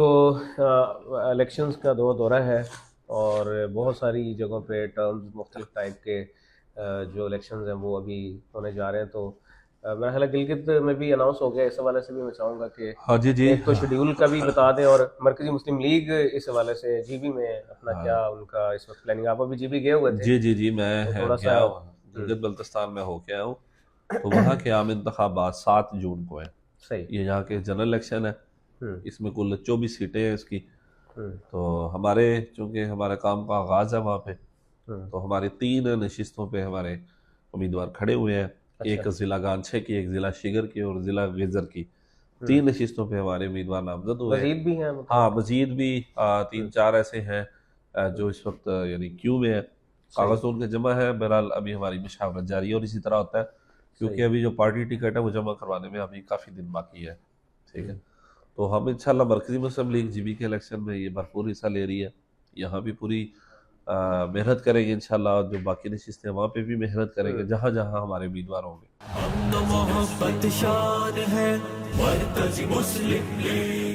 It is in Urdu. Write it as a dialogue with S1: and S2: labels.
S1: تو الیکشنز کا دورہ ہے اور بہت ساری جگہوں پہ ٹرمز مختلف ٹائپ کے جو الیکشنز ہیں وہ ابھی ہونے جا رہے ہیں. تو میرا خیال ہے گلگت میں بھی اناؤنس ہو گیا. اس حوالے سے بھی میں چاہوں گا کہ
S2: ہاں جی
S1: ایک تو شیڈیول کا بھی بتا دیں, اور مرکزی مسلم لیگ اس حوالے سے جی بی میں اپنا کیا ان کا اس وقت پلاننگ. آپ ابھی جی بی گئے ہوئے تھے؟
S2: جی میں
S1: تھوڑا
S2: گیا
S1: سا
S2: ہوں, گلگت بلتستان میں ہو کے آیا ہوں. تو وہاں کے عام انتخابات 7 جون کو ہیں.
S1: صحیح.
S2: یہ یہاں کے جنرل الیکشن ہے, اس میں کل 24 سیٹیں ہیں اس کی. تو ہمارے چونکہ ہمارے کام کا آغاز ہے وہاں پہ, تو ہماری 3 نشستوں پہ ہمارے امیدوار کھڑے ہوئے ہیں. ایک ضلع گانچھے کی, ایک ضلع شگر کی اور ضلع غیزر کی. 3 نشستوں پہ ہمارے امیدوار نامزد ہوئے ہیں.
S1: مزید بھی ہیں؟
S2: ہاں مزید بھی 3-4 ایسے ہیں جو اس وقت یعنی کیو میں ہیں. کاغذ تو ان کے جمع ہے, بہرحال ابھی ہماری مشاورت جاری ہے. اور اسی طرح ہوتا ہے کیونکہ ابھی جو پارٹی ٹکٹ ہے وہ جمع کروانے میں ابھی کافی دن باقی ہے. ٹھیک ہے, تو ہم انشاءاللہ مرکزی مسلم لیگ جی بی کے الیکشن میں یہ بھرپور حصہ لے رہی ہے. یہاں بھی پوری محنت کریں گے انشاءاللہ, اور جو باقی نشستیں وہاں پہ بھی محنت کریں گے جہاں جہاں ہمارے امیدوار ہوں گے.
S3: محبت شان ہے مرکزی مسلم لیگ.